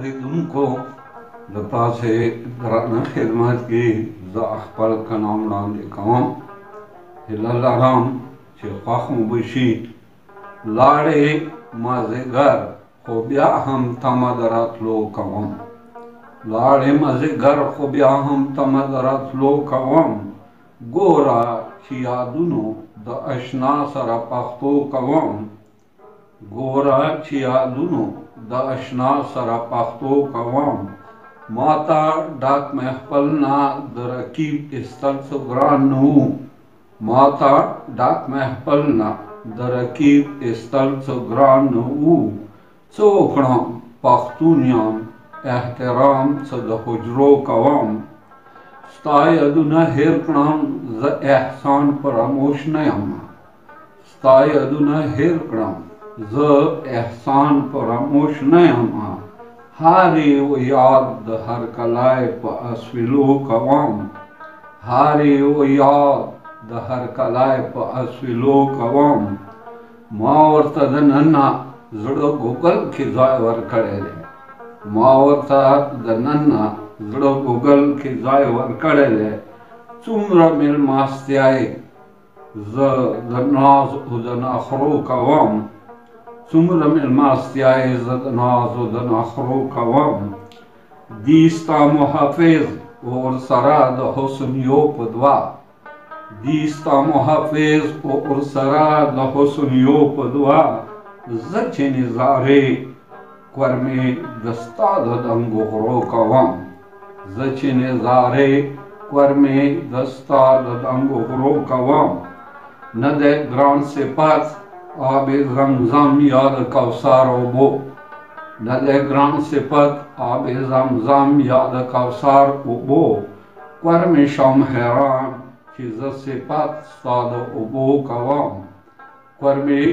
اوریدونکو د تاسې درنه خدمت کې زه خپل کلام وړاندې کوم. هیله لرم چې خوښ مو بشي. لاړې مازدیګر خو بیا هم تمه د راتلو کوم. لاړې مازدیګر خو بیا هم تمه د راتلو کوم. ګوره چې یادونو د اشنا سره پښتو کوم. ګوره چې یادونو د اشنا سره پښتو کوم. ماته ډاک محفل نه د رقیب ایستل څه ګران نه وو. ماته ډاک محفل نه د رقیب ایستل څه ګران نه وو. څه وکړم پښتون یم احترام څه د حجرو کوم. ستا یادونه هېر کړم زه احسان فراموش نه یم. ستا یادونه هېر کړم زه احسان فراموش نه یم. هر یو یاد د هر کلی په اسویلو کوم. هر یو یاد د هر کلی په اسویلو کوم. ما ورته د ننه زړه ګوګل کې ځای ورکړی دی. ما ورته د ننه زړه ګوګل کې ځای ورکړی دی. څومره مېلمستیا یې زه د ناز او د نخرو کوم. څومره مېلمستیا یې زه د ناز او د نخرو کوم. دی ستا محافظ او ورسره د حسن یو په دوه. دی ستا محافظ او ورسره د حسن یو په دوه. زه چې نظارې کورمې د ستا د دنګو غرو کوم. زه چې نظارې کورمې د ستا د دنګو غرو کوم. نه دی ګران صفت آب زمزم یا د کوثر اوبو. نه دی ګران صفت آب زمزم یا د کوثر اوبو. کورمې شم حیران چې زه صفت ستا د اوبو کوم. کورمې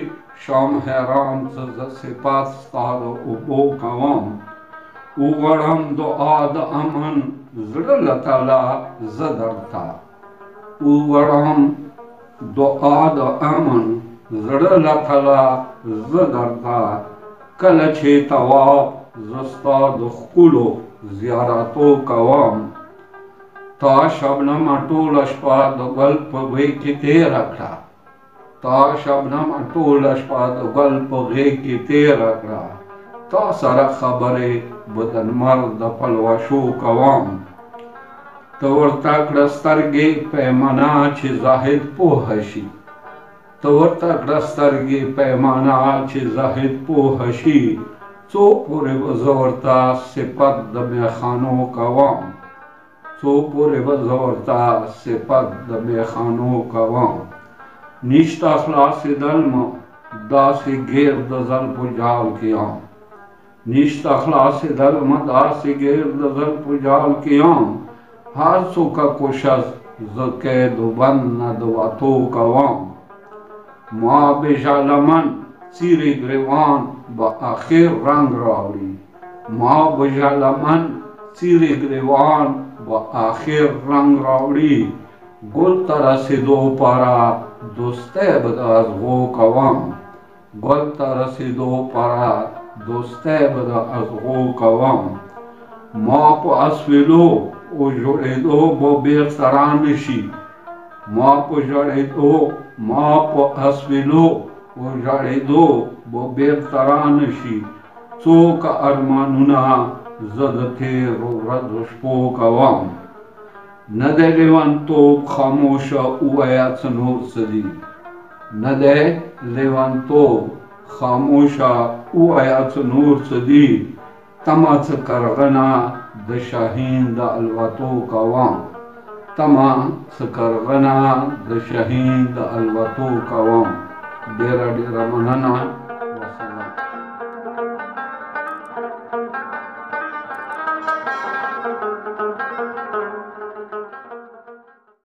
شم حیران چې زه صفت ستا د اوبو کوم. وغواړم دعا د امن زړه له تله زه درته. وغواړم دعا د امن زړه له تله زه درته. کله چې طواف زه ستا د ښکلو زیارتو کوم. تا شبنمه ټوله شپه د ګل په غېږ کې تېره کړه. تا شبنمه ټوله شپه د ګل په غېږ کې تېره کړه. تا سره خبرې به د لمر د پلوشو کوم. ته ورته کړه سترګې پیمانه چې زاهد پوهه شي. ته ورته کړه سترګې پیمانه چې زاهد پوهه شي. څو پورې به زه ورته صفت د میخانو کوم. څو پورې به زه ورته صفت د میخانو کوم. نشته خلاصېدل مو داسې ګیر د زلفو جال کې یم. نشته خلاصېدل مو داسې ګیر د زلفو جال کې یم. هر څوکه کوشش زه قید و بند نه د وتو کوم. ما بژالمن څیرې ګریوان به آخر رنګ راوړي. ما بژالمن څیرې ګریوان به آخر رنګ راوړي. ګل ته رسېدو پاره دوستی به د ازغو کوم. ګل ته رسېدو پاره دوستی به د ازغو کوم. ما په اسویلو او ژړېدو به بېرته رانشي. ما په ژړېدو ما په اسویلو او ژړېدو به بېرته رانشي. څوک ارمانونه زه د تېرو ورځو شپو کوم. نه دی لیونتوب خاموشه ووایه څه نور څه دي. نه دی لیونتوب خاموشه ووایه څه نور څه دي. تمه څه کرغنه د شاهین د الوتو کوم. تمه څه کرغنه د شاهین د الوتو کوم. ډېره ډېره مننه.